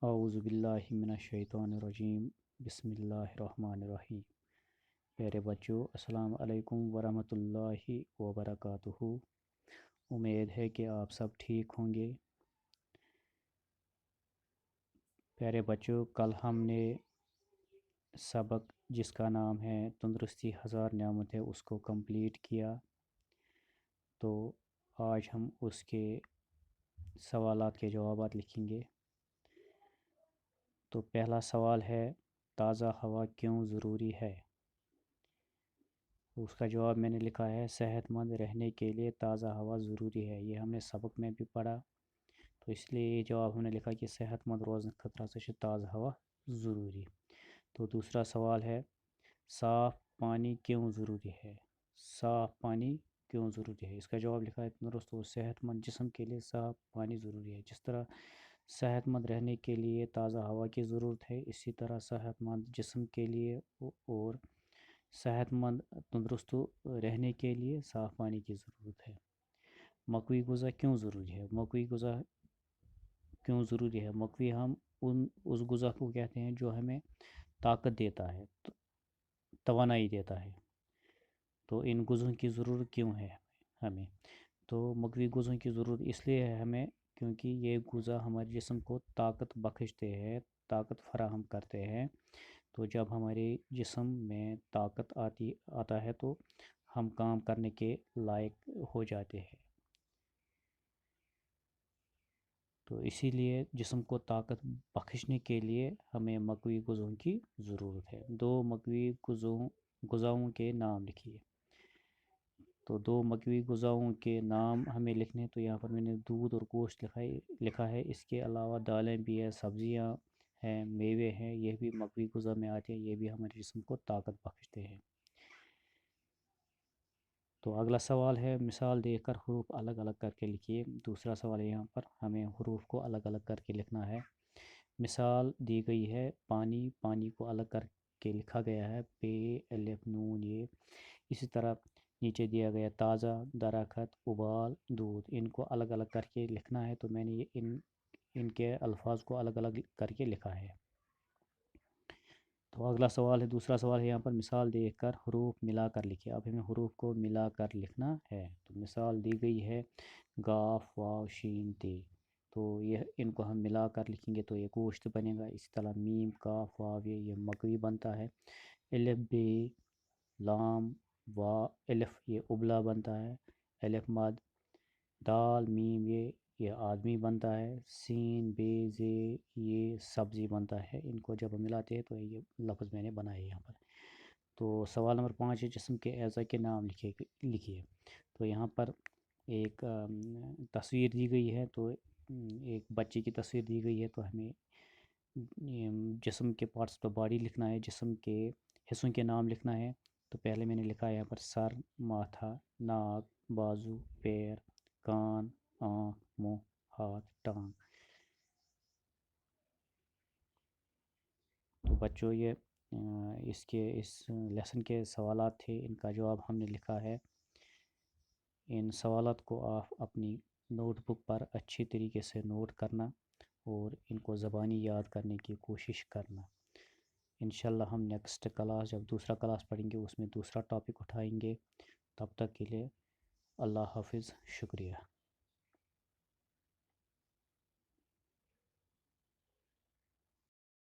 اعوذ باللہ من الشیطان الرجیم، بسم اللہ الرحمن الرحیم۔ پیارے بچوں، السلام علیکم ورحمۃ اللہ وبرکاتہ۔ امید ہے کہ آپ سب ٹھیک ہوں گے۔ پیارے بچوں، کل ہم نے سبق جس کا نام ہے تندرستی ہزار نعمت ہے اس کو کمپلیٹ کیا، تو آج ہم اس کے سوالات کے جوابات لکھیں گے۔ تو پہلا سوال ہے، تازہ ہوا کیوں ضروری ہے؟ اس کا جواب میں نے لکھا ہے، صحت مند رہنے کے لیے تازہ ہوا ضروری ہے۔ یہ ہم نے سبق میں بھی پڑھا، تو اس لیے یہ جواب ہم نے لکھا کہ صحت مند روزن خطرہ سے تازہ ہوا ضروری۔ تو دوسرا سوال ہے، صاف پانی کیوں ضروری ہے؟ صاف پانی کیوں ضروری ہے؟ اس کا جواب لکھا ہے، تندرست و صحت مند جسم کے لیے صاف پانی ضروری ہے۔ جس طرح صحت مند رہنے کے لیے تازہ ہوا کی ضرورت ہے، اسی طرح صحت مند جسم کے لیے اور صحت مند تندرست رہنے کے لیے صاف پانی کی ضرورت ہے۔ مقوی غذا کیوں ضروری ہے؟ مقوی غذا کیوں ضروری ہے؟ مقوی ہم اس غذا کو کہتے ہیں جو ہمیں طاقت دیتا ہے، توانائی دیتا ہے۔ تو ان غذوں کی ضرورت کیوں ہے ہمیں؟ تو مقوی غذوں کی ضرورت اس لیے ہے ہمیں کیونکہ یہ غذا ہمارے جسم کو طاقت بخشتے ہیں، طاقت فراہم کرتے ہیں۔ تو جب ہمارے جسم میں طاقت آتا ہے تو ہم کام کرنے کے لائق ہو جاتے ہیں۔ تو اسی لیے جسم کو طاقت بخشنے کے لیے ہمیں مقوی غذوں کی ضرورت ہے۔ دو مقوی غذاؤں کے نام لکھیے۔ تو دو مقوی غذاؤں کے نام ہمیں لکھنے، تو یہاں پر میں نے دودھ اور گوشت لکھا ہے۔ اس کے علاوہ دالیں بھی ہیں، سبزیاں ہیں، میوے ہیں، یہ بھی مقوی غذا میں آتے ہیں، یہ بھی ہمارے جسم کو طاقت بخشتے ہیں۔ تو اگلا سوال ہے، مثال دے کر حروف الگ الگ کر کے لکھیے۔ دوسرا سوال ہے، یہاں پر ہمیں حروف کو الگ الگ کر کے لکھنا ہے۔ مثال دی گئی ہے، پانی، پانی کو الگ کر کے لکھا گیا ہے، پ الف نون یہ۔ اسی طرح نیچے دیا گیا تازہ، درخت، ابال، دودھ، ان کو الگ الگ کر کے لکھنا ہے۔ تو میں نے ان کے الفاظ کو الگ الگ کر کے لکھا ہے۔ تو اگلا سوال ہے، دوسرا سوال ہے، یہاں پر مثال دے کر حروف ملا کر لکھے۔ اب ہمیں حروف کو ملا کر لکھنا ہے۔ تو مثال دی گئی ہے، گاف، واو، شین، تے۔ تو یہ ان کو ہم ملا کر لکھیں گے تو یہ گوشت بنے گا۔ اسی طرح میم، کاف، واو، یہ مقوی بنتا ہے۔ الف، بے، لام، وا، الف، یہ ابلا بنتا ہے۔ الف مد، دال، میم، یہ آدمی بنتا ہے۔ سین، بے، زے، یہ سبزی بنتا ہے۔ ان کو جب ہم ملاتے ہیں تو یہ لفظ میں نے بنائے یہاں پر۔ تو سوال نمبر 5 ہے، جسم کے اعضاء کے نام لکھیے۔ تو یہاں پر ایک تصویر دی گئی ہے، تو ایک بچے کی تصویر دی گئی ہے، تو ہمیں جسم کے پارٹس پر باڈی لکھنا ہے، جسم کے حصوں کے نام لکھنا ہے۔ تو پہلے میں نے لکھا ہے یہاں پر سر، ماتھا، ناک، بازو، پیر، کان، آنکھ، منہ، ہاتھ، ٹانگ۔ تو بچوں، یہ اس لیسن کے سوالات تھے، ان کا جواب ہم نے لکھا ہے۔ ان سوالات کو آپ اپنی نوٹ بک پر اچھی طریقے سے نوٹ کرنا اور ان کو زبانی یاد کرنے کی کوشش کرنا۔ انشاءاللہ ہم نیکسٹ کلاس، جب دوسرا کلاس پڑھیں گے، اس میں دوسرا ٹاپک اٹھائیں گے۔ تب تک کے لیے اللہ حافظ، شکریہ۔